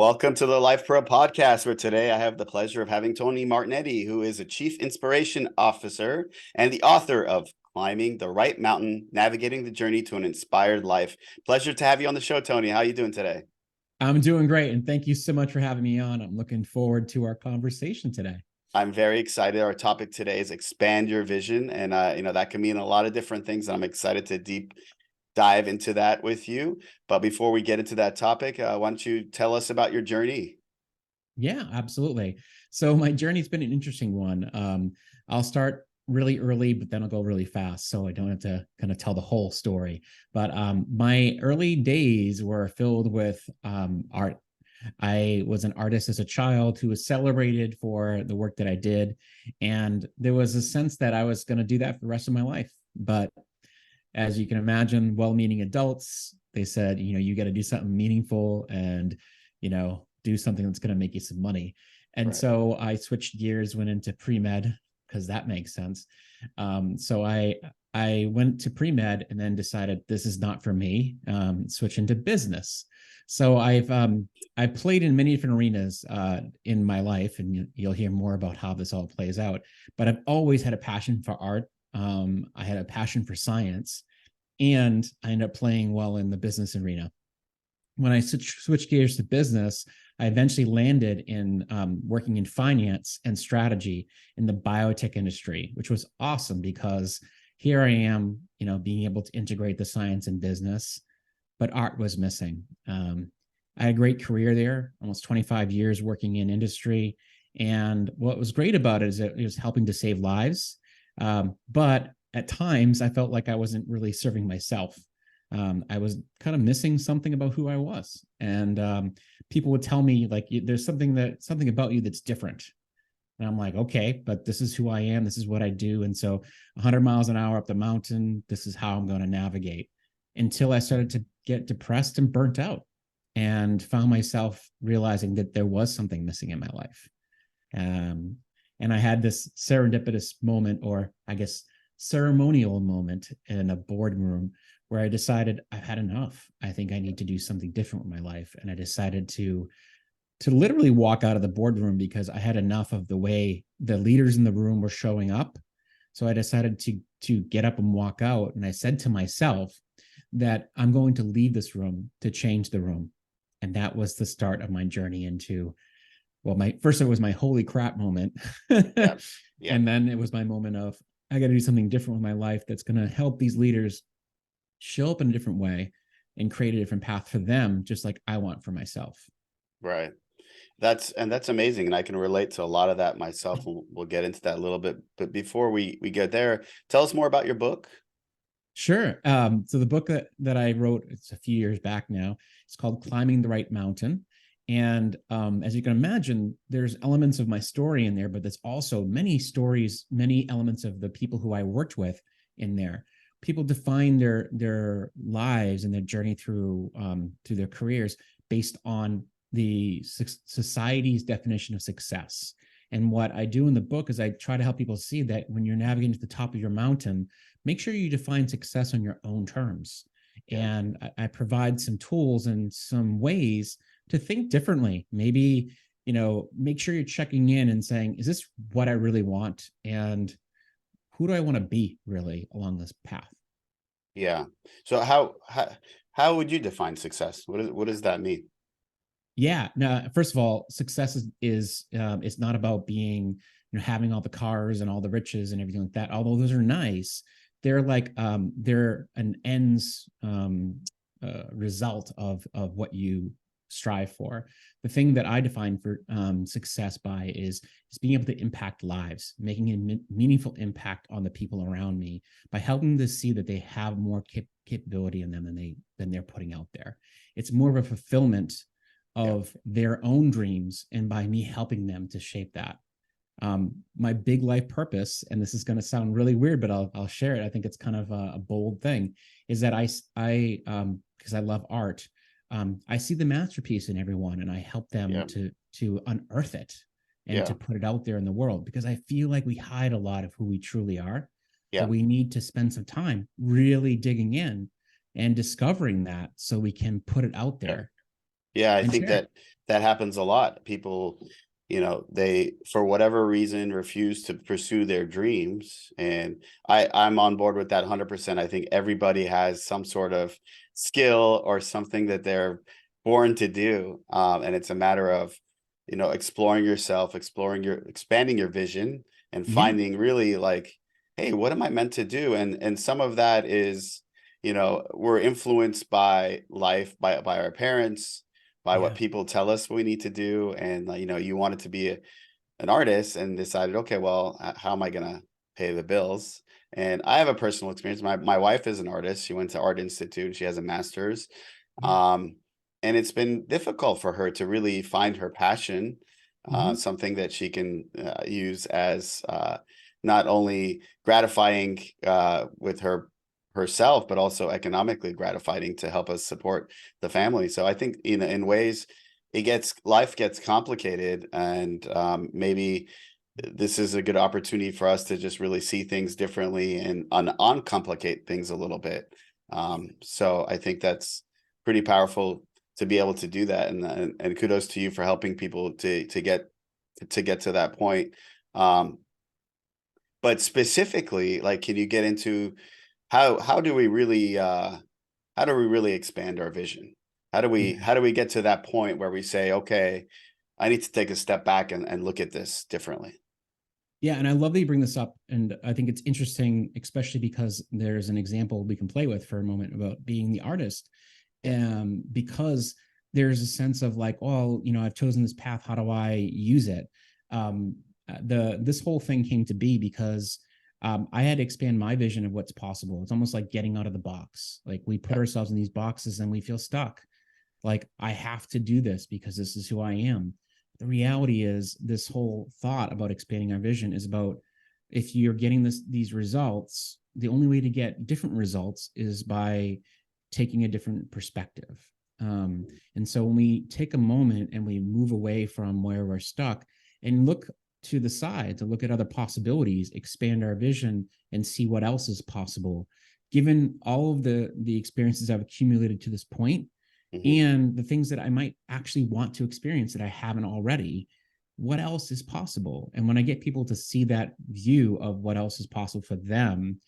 Welcome to the LifePro podcast, where today I have the pleasure of having Tony Martignetti, who is a Chief Inspiration Officer and the author of Climbing the Right Mountain, Navigating the Journey to an Inspired Life. Pleasure to have you on the show, Tony. How are you doing today? I'm doing great, and thank you so much for having me on. I'm looking forward to our conversation today. I'm very excited. Our topic today is expand your vision, and that can mean a lot of different things. And I'm excited to deep dive into that with you. But before we get into that topic, why don't you tell us about your journey? Yeah, absolutely. So my journey's been an interesting one. I'll start really early, but then I'll go really fast, so I don't have to kind of tell the whole story. But my early days were filled with art. I was an artist as a child who was celebrated for the work that I did. And there was a sense that I was going to do that for the rest of my life. But as you can imagine, well-meaning adults, they said, you got to do something meaningful and, do something that's going to make you some money. And so I switched gears, went into pre-med because that makes sense. So I went to pre-med and then decided this is not for me, switch into business. So I played in many different arenas in my life, and you'll hear more about how this all plays out. But I've always had a passion for art. I had a passion for science, and I ended up playing well in the business arena. When I switched gears to business, I eventually landed in working in finance and strategy in the biotech industry, which was awesome because here I am, being able to integrate the science and business, but art was missing. I had a great career there, almost 25 years working in industry. And what was great about it is that it was helping to save lives. But at times I felt like I wasn't really serving myself. I was kind of missing something about who I was. And people would tell me, like, there's something about you that's different. And I'm like, okay, but this is who I am. This is what I do. And so 100 miles an hour up the mountain, this is how I'm going to navigate, until I started to get depressed and burnt out and found myself realizing that there was something missing in my life. And I had this serendipitous moment, or I guess ceremonial moment, in a boardroom where I decided I've had enough. I think I need to do something different with my life. And I decided to literally walk out of the boardroom because I had enough of the way the leaders in the room were showing up. So I decided to get up and walk out. And I said to myself that I'm going to leave this room to change the room. And that was the start of my journey into, well, first it was my holy crap moment. Yeah. And then it was my moment of, I got to do something different with my life that's going to help these leaders show up in a different way and create a different path for them, just like I want for myself. Right. That's amazing. And I can relate to a lot of that myself. We'll get into that a little bit. But before we get there, tell us more about your book. Sure. So the book that I wrote, it's a few years back now, it's called Climbing the Right Mountain. And as you can imagine, there's elements of my story in there, but there's also many stories, many elements of the people who I worked with in there. People define their lives and their journey through their careers based on the society's definition of success. And what I do in the book is I try to help people see that when you're navigating to the top of your mountain, make sure you define success on your own terms. And I provide some tools and some ways to think differently. Maybe, make sure you're checking in and saying, is this what I really want? And who do I want to be really along this path? Yeah. So how would you define success? What does that mean? Yeah. Now, first of all, success is it's not about being, having all the cars and all the riches and everything like that. Although those are nice, they're like they're an ends result of what you strive for. The thing that I define for success by is being able to impact lives, making a meaningful impact on the people around me by helping them to see that they have more capability in them than they're putting out there. It's more of a fulfillment of their own dreams, and by me helping them to shape that. My big life purpose, and this is going to sound really weird, but I'll share it. I think it's kind of a bold thing, is that I because I love art, I see the masterpiece in everyone, and I help them to unearth it and to put it out there in the world, because I feel like we hide a lot of who we truly are. But we need to spend some time really digging in and discovering that so we can put it out there. Yeah, I and think share. that that happens a lot. People, they for whatever reason refuse to pursue their dreams, and I'm on board with that 100%. I think everybody has some sort of skill or something that they're born to do, and it's a matter of, exploring yourself, expanding your vision, and Yeah, finding really like, hey, what am I meant to do? And some of that is, we're influenced by life, by our parents, by what yeah, people tell us we need to do. And like, you wanted to be an artist and decided, okay, well, how am I gonna pay the bills? And I have a personal experience. My wife is an artist. She went to Art Institute. She has a master's. yeah. Um, and it's been difficult for her to really find her passion, Hmm. something that she can use as not only gratifying with herself, but also economically gratifying to help us support the family. So I think, in ways, life gets complicated, and maybe this is a good opportunity for us to just really see things differently and uncomplicate things a little bit. So I think that's pretty powerful to be able to do that, and kudos to you for helping people to get to that point. Um, but specifically, like, can you get into how do we really expand our vision? Yeah. How do we get to that point where we say, okay, I need to take a step back and look at this differently? Yeah, and I love that you bring this up. And I think it's interesting, especially because there's an example we can play with for a moment about being the artist. Yeah. Because there's a sense of like, oh, I've chosen this path. How do I use it? This whole thing came to be because I had to expand my vision of what's possible. It's almost like getting out of the box. Like we put Yeah. ourselves in these boxes and we feel stuck. Like I have to do this because this is who I am. The reality is this whole thought about expanding our vision is about if you're getting these results, the only way to get different results is by taking a different perspective. And so when we take a moment and we move away from where we're stuck and look to the side to look at other possibilities, expand our vision and see what else is possible, given all of the experiences I've accumulated to this point, Hmm. and the things that I might actually want to experience that I haven't already, what else is possible? And when I get people to see that view of what else is possible for them,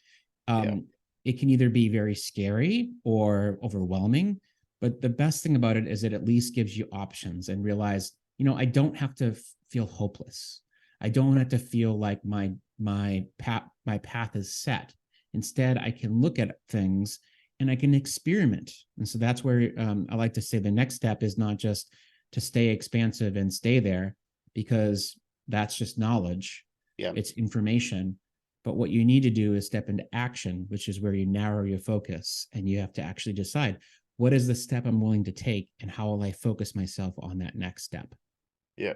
Yeah. it can either be very scary or overwhelming. But the best thing about it is it at least gives you options and realize, I don't have to feel hopeless. I don't have to feel like my path is set. Instead, I can look at things and I can experiment. And so that's where I like to say the next step is not just to stay expansive and stay there, because that's just knowledge, Yeah. it's information. But what you need to do is step into action, which is where you narrow your focus and you have to actually decide what is the step I'm willing to take and how will I focus myself on that next step. Yeah.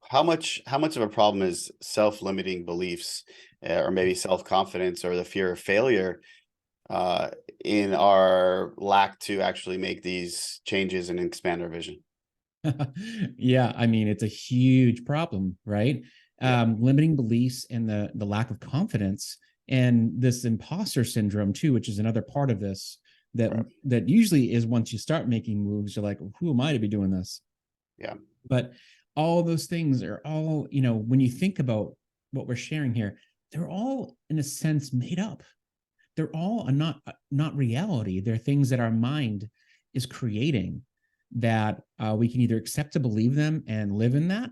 How much of a problem is self-limiting beliefs, or maybe self-confidence or the fear of failure, uh, in our lack to actually make these changes and expand our vision? Yeah, I mean, it's a huge problem, right? Yeah. Limiting beliefs and the lack of confidence and this imposter syndrome too, which is another part of this that Right. that usually is once you start making moves, you're like, who am I to be doing this? Yeah. But all those things are all, when you think about what we're sharing here, they're all in a sense made up. They're all not reality. They're things that our mind is creating that we can either accept to believe them and live in that,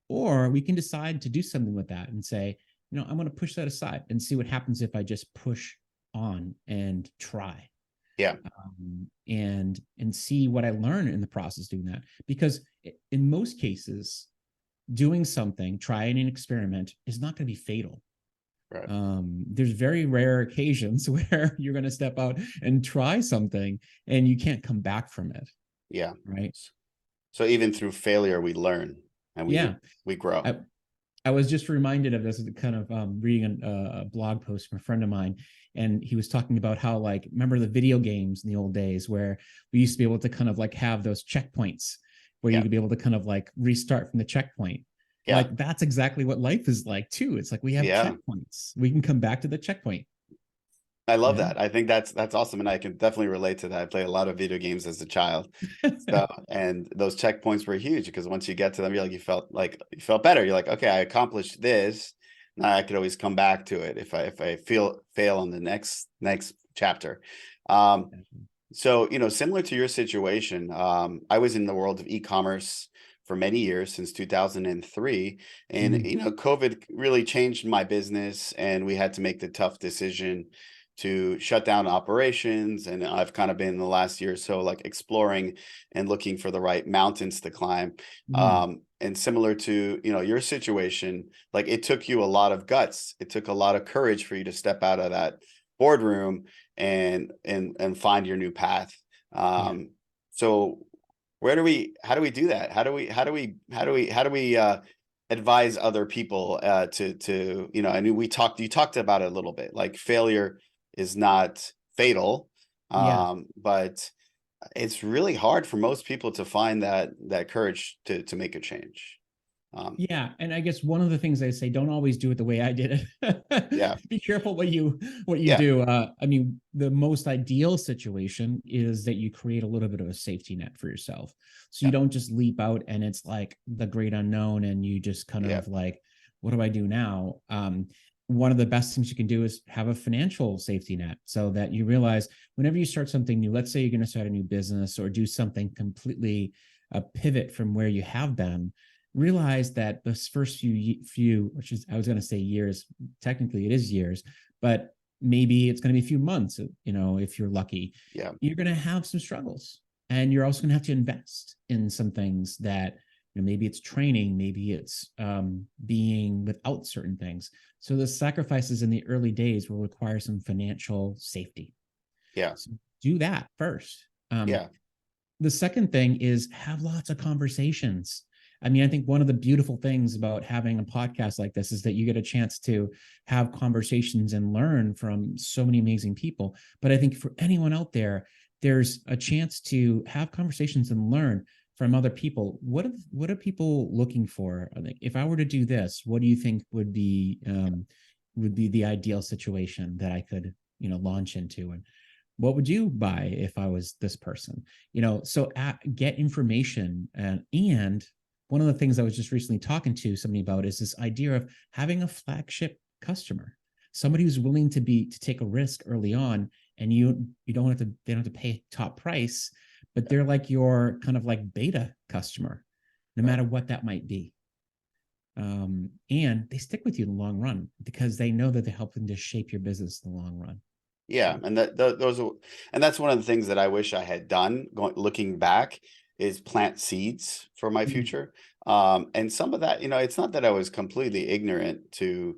or we can decide to do something with that and say, I want to push that aside and see what happens if I just push on and try, Yeah. and see what I learn in the process doing that. Because in most cases, doing something, trying an experiment, is not going to be fatal. Right. There's very rare occasions where you're going to step out and try something and you can't come back from it, Yeah. right? So even through failure, we learn and Yeah. we grow. I, I was just reminded of this kind of reading a blog post from a friend of mine, and he was talking about how, like, remember the video games in the old days where we used to be able to kind of like have those checkpoints where you Yeah. could be able to kind of like restart from the checkpoint. Yeah. Like that's exactly what life is like too. It's like we have Yeah. checkpoints. We can come back to the checkpoint. I love Yeah. that. I think that's awesome, and I can definitely relate to that. I played a lot of video games as a child, so and those checkpoints were huge because once you get to them, like you felt better. You're like, okay, I accomplished this. Now I could always come back to it if I feel fail on the next chapter. Um, so, similar to your situation, I was in the world of e-commerce for many years since 2003. And, Mm. COVID really changed my business, and we had to make the tough decision to shut down operations. And I've kind of been in the last year or so, like exploring and looking for the right mountains to climb. Mm. And similar to, your situation, like it took you a lot of guts. It took a lot of courage for you to step out of that boardroom and find your new path. Yeah. So how do we do that? How do we advise other people to I knew you talked about it a little bit, like failure is not fatal. Yeah. But it's really hard for most people to find that courage to make a change. Yeah, and I guess one of the things I say, don't always do it the way I did it. Yeah, Be careful what you yeah, do. I mean, the most ideal situation is that you create a little bit of a safety net for yourself, so you yeah, don't just leap out and it's like the great unknown, and you just kind yeah, of like, what do I do now? One of the best things you can do is have a financial safety net, so that you realize whenever you start something new, let's say you're going to start a new business or do something completely a pivot from where you have been, realize that this first few, which is, I was going to say years, technically it is years, but maybe it's going to be a few months, if you're lucky, yeah, you're going to have some struggles, and you're also going to have to invest in some things that, maybe it's training, maybe it's being without certain things. So the sacrifices in the early days will require some financial safety. yeah, So do that first. yeah, The second thing is have lots of conversations. I mean, I think one of the beautiful things about having a podcast like this is that you get a chance to have conversations and learn from so many amazing people. But I think for anyone out there, there's a chance to have conversations and learn from other people. What are people looking for? Like, if I were to do this, what do you think would be the ideal situation that I could, launch into? And what would you buy if I was this person? So get information. And one of the things I was just recently talking to somebody about is this idea of having a flagship customer, somebody who's willing to take a risk early on, and they don't have to pay top price, but they're like your kind of like beta customer, no right. matter what that might be. And they stick with you in the long run because they know that they're helping to shape your business in the long run. Yeah, and and that's one of the things that I wish I had done looking back is plant seeds for my Mm. future. And some of that, it's not that I was completely ignorant to,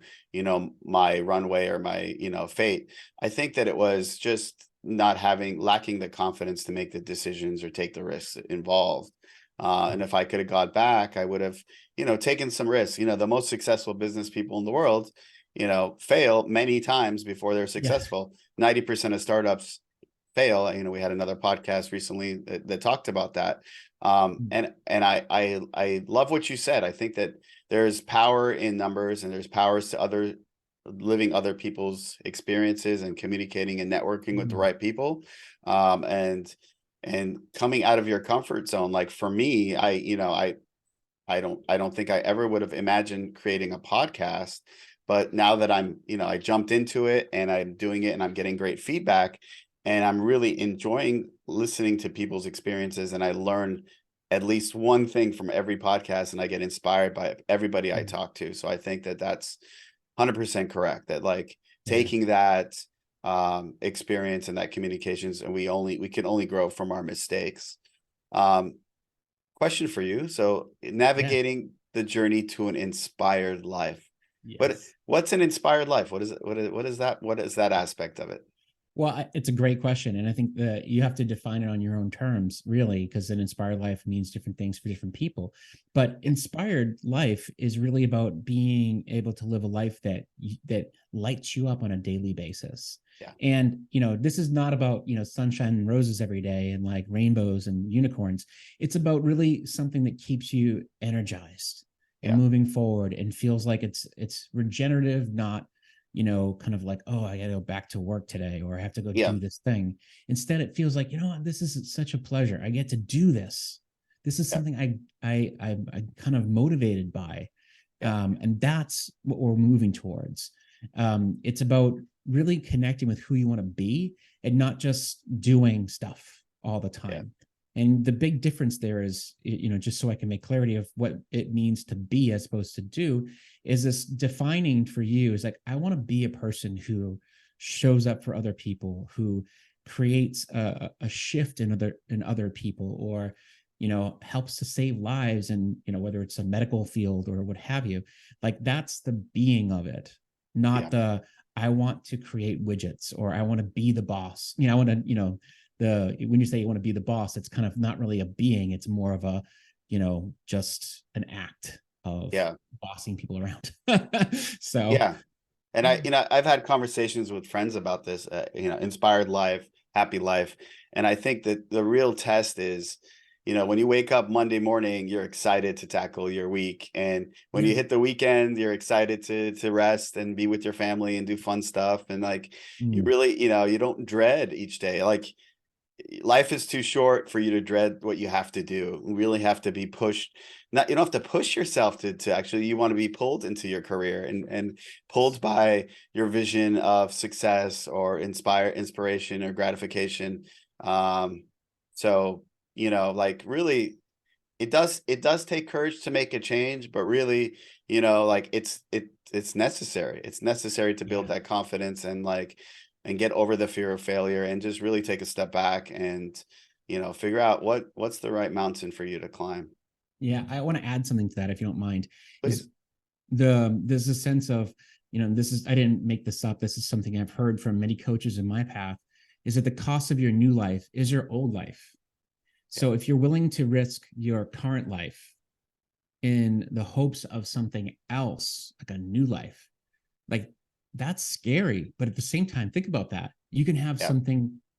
my runway or my, fate. I think that it was just lacking the confidence to make the decisions or take the risks involved. And if I could have got back, I would have, taken some risks. The most successful business people in the world, fail many times before they're Yeah. successful. 90% of startups fail. We had another podcast recently that talked about that. And I love what you said. I think that there's power in numbers, and there's powers to living other people's experiences and communicating and networking with the Mm. right people. And coming out of your comfort zone. Like for me, I don't think I ever would have imagined creating a podcast, but now that I jumped into it and I'm doing it and I'm getting great feedback, and I'm really enjoying listening to people's experiences, and I learn at least one thing from every podcast, and I get inspired by everybody I Mm. talk to. So I think that that's 100% correct, that like Yeah. taking that experience and that communications, and we can only grow from our mistakes. Um, Question for you. So, Yeah. navigating the journey to an inspired life. Yes. What's an inspired life? What is it? What is that? What is that aspect of it? Well, it's a great question. And I think that you have to define it on your own terms, really, because an inspired life means different things for different people. But Yeah. inspired life is really about being able to live a life that lights you up on a daily basis. Yeah. And, this is not about, sunshine and roses every day and like rainbows and unicorns. It's about really something that keeps you energized and Yeah. moving forward and feels like it's regenerative, not kind of like, oh, I gotta go back to work today, or I have to go Yeah. do this thing. Instead, it feels like, this is such a pleasure. I get to do this. This is Yeah. something I kind of motivated by. Yeah. And that's what we're moving towards. It's about really connecting with who you want to be and not just doing stuff all the Yeah. time. And the big difference there is, just so I can make clarity of what it means to be as opposed to do, is this defining for you is like, I want to be a person who shows up for other people, who creates a shift in other people, or helps to save lives, and whether it's a medical field or what have you. Like, that's the being of it, not Yeah. the I want to create widgets, or I want to be the boss. I want to, when you say you want to be the boss, it's kind of not really a being, it's more of a, just an act of Yeah. bossing people around. So Yeah. And I've had conversations with friends about this, inspired life, happy life. And I think that the real test is, when you wake up Monday morning, you're excited to tackle your week. And when yeah. you hit the weekend, you're excited to rest and be with your family and do fun stuff. And like, you Mm. really, you don't dread each day. Like, life is too short for you to dread what you have to do. You really have to be pushed. Not, you don't have to push yourself to actually, you want to be pulled into your career and pulled by your vision of success or inspiration or gratification. So, like, really, it does take courage to make a change, but really, like, it's necessary. It's necessary to build Yeah. that confidence and like and get over the fear of failure and just really take a step back and figure out what's the right mountain for you to climb. Yeah. I want to add something to that, if you don't mind. Is Please. there's a sense of, this is, I didn't make this up. This is something I've heard from many coaches in my path, is that the cost of your new life is your old life. Yeah. So if you're willing to risk your current life in the hopes of something else, like a new life, like, that's scary. But at the same time, think about that. You can have Yeah.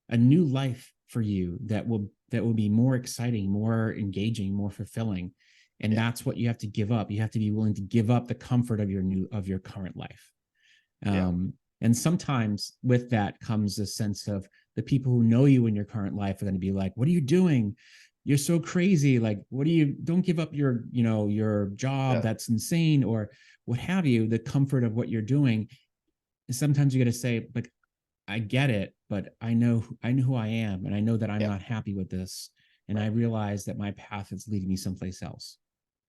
a new life for you that will be more exciting, more engaging, more fulfilling. And Yeah. that's what you have to give up. You have to be willing to give up the comfort of your current life. Yeah. And sometimes with that comes a sense of the people who know you in your current life are going to be like, what are you doing? You're so crazy. Like, don't give up your job. Yeah. That's insane, or what have you, the comfort of what you're doing. And sometimes you got to say, like, I get it, but I know who I am, and I know that I'm Yeah. not happy with this. And I Right. realize that my path is leading me someplace else.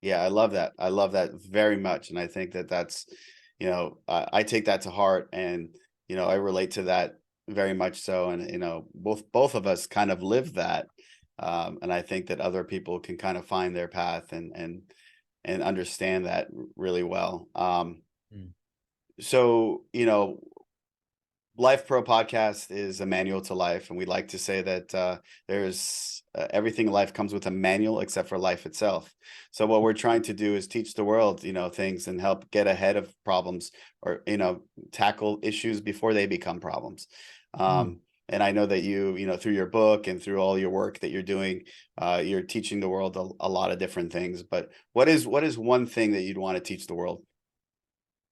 Yeah, I love that. I love that very much, and I think that that's, I take that to heart, and I relate to that very much so, and both of us kind of live that, and I think that other people can kind of find their path and understand that really well. Mm. So LifePro podcast is a manual to life, and we like to say that there's everything in life comes with a manual except for life itself. So what we're trying to do is teach the world, things and help get ahead of problems, or tackle issues before they become problems. Mm. And I know that through your book and through all your work that you're doing, you're teaching the world a lot of different things. But what is one thing that you'd want to teach the world?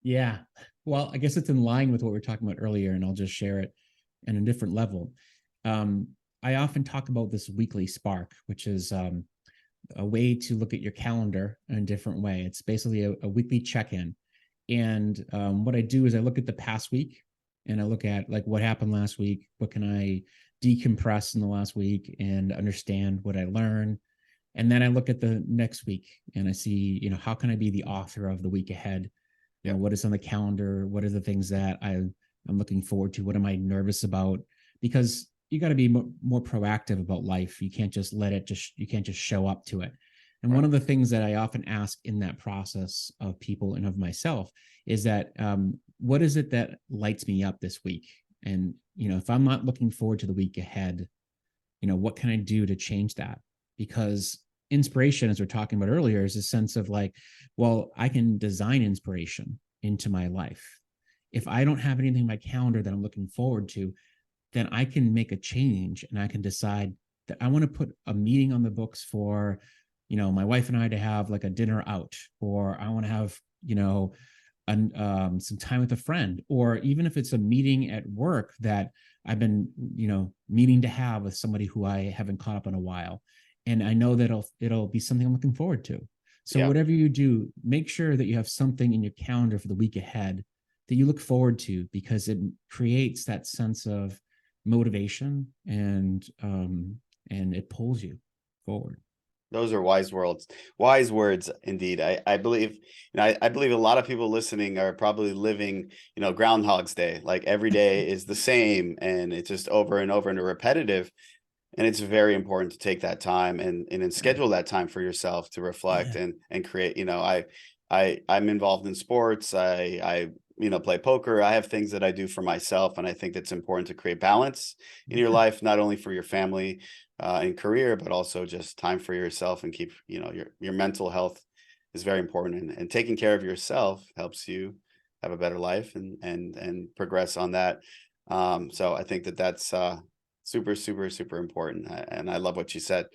Yeah. Well, I guess it's in line with what we were talking about earlier, and I'll just share it in a different level. Um, I often talk about this weekly spark, which is a way to look at your calendar in a different way. It's basically a weekly check-in. And what I do is I look at the past week, and I look at, like, what happened last week. What can I decompress in the last week and understand what I learned? And then I look at the next week, and I see, how can I be the author of the week ahead? Yeah. What is on the calendar? What are the things that I'm looking forward to? What am I nervous about? Because you got to be more proactive about life. You can't just you can't just show up to it. And one Right. of the things that I often ask in that process of people and of myself is that, what is it that lights me up this week? And, if I'm not looking forward to the week ahead, what can I do to change that? Because inspiration, as we're talking about earlier, is a sense of like, well, I can design inspiration into my life. If I don't have anything in my calendar that I'm looking forward to, then I can make a change, and I can decide that I want to put a meeting on the books for, my wife and I to have like a dinner out, or I want to have, some time with a friend, or even if it's a meeting at work that I've been, meaning to have with somebody who I haven't caught up in a while. And I know that it'll be something I'm looking forward to. So Yeah. whatever you do, make sure that you have something in your calendar for the week ahead that you look forward to, because it creates that sense of motivation, and it pulls you forward. Those are wise words indeed. I believe, I believe a lot of people listening are probably living, Groundhog's Day. Like every day is the same, and it's just over and over and repetitive. And it's very important to take that time and schedule that time for yourself to reflect Yeah. and create. I'm involved in sports. I play poker. I have things that I do for myself, and I think it's important to create balance in your Yeah. life, not only for your family and career, but also just time for yourself, and keep your mental health is very important, and taking care of yourself helps you have a better life and progress on that. So I think that's super, super, super important, and I love what you said.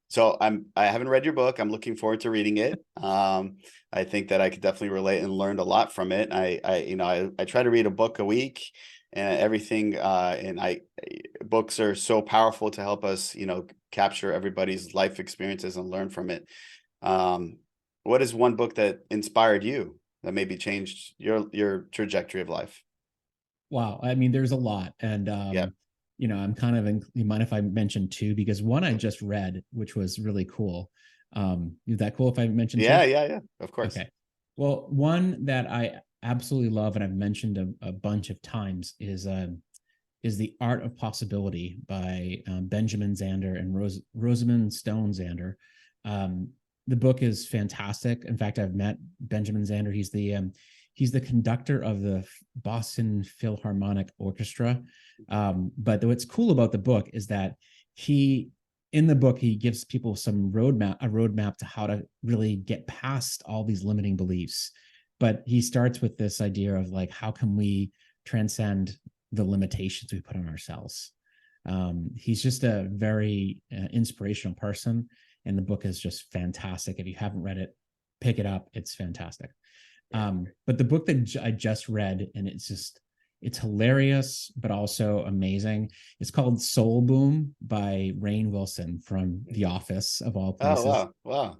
So I haven't read your book. I'm looking forward to reading it. I think that I could definitely relate and learned a lot from it. I try to read a book a week, and everything. Books are so powerful to help us, capture everybody's life experiences and learn from it. Um, what is one book that inspired you, that maybe changed your trajectory of life? Wow. I mean, there's a lot. And, Yeah. I'm kind of, you mind if I mention two? Because one I just read, which was really cool. Is that cool if I mention two? Yeah, yeah, yeah. Of course. Okay. Well, one that I absolutely love and I've mentioned a bunch of times is The Art of Possibility by Benjamin Zander and Rosamund Stone Zander. Um, the book is fantastic. In fact, I've met Benjamin Zander. He's the conductor of the Boston Philharmonic Orchestra. But what's cool about the book is that in the book, he gives people a roadmap to how to really get past all these limiting beliefs. But he starts with this idea of like, how can we transcend the limitations we put on ourselves? He's just a very inspirational person, and the book is just fantastic. If you haven't read it, pick it up. It's fantastic. But the book that I just read, and it's hilarious, but also amazing. It's called Soul Boom by Rainn Wilson from The Office, of all Oh, places. wow. Wow.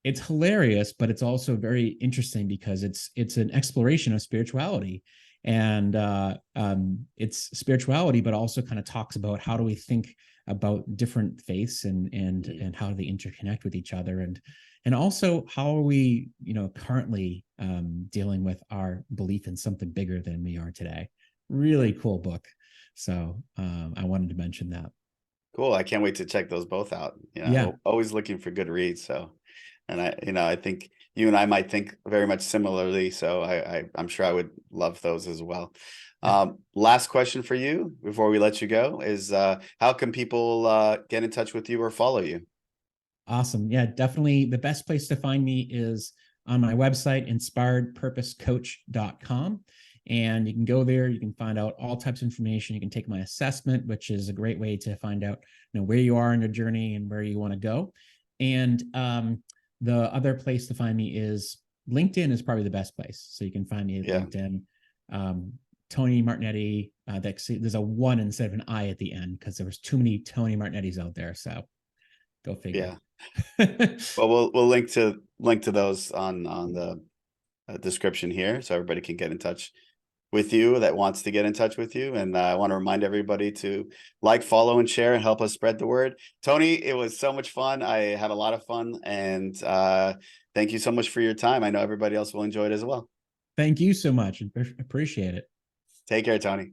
It's hilarious, but it's also very interesting because it's an exploration of spirituality, and it's spirituality, but also kind of talks about how do we think about different faiths, and how they interconnect with each other, and also how are we currently dealing with our belief in something bigger than we are today. Really cool book. So I wanted to mention that. Cool. I can't wait to check those both out. Yeah. Always looking for good reads. So, and I think you and I might think very much similarly. So I'm sure I would love those as well. Yeah. Last question for you before we let you go is, how can people get in touch with you or follow you? Awesome. Yeah, definitely. The best place to find me is on my website, inspiredpurposecoach.com. And you can go there. You can find out all types of information. You can take my assessment, which is a great way to find out where you are in your journey and where you want to go. And the other place to find me is LinkedIn is probably the best place. So you can find me at Yeah. LinkedIn. Tony Martignetti. There's a 1 instead of an I at the end because there was too many Tony Martinettis out there. So go figure. Yeah. Well, we'll link to those on the description here, so everybody can get in touch with you that wants to get in touch with you. And I want to remind everybody to like, follow, and share, and help us spread the word. Tony, it was so much fun. I had a lot of fun, and thank you so much for your time. I know everybody else will enjoy it as well. Thank you so much. Appreciate it. Take care, Tony.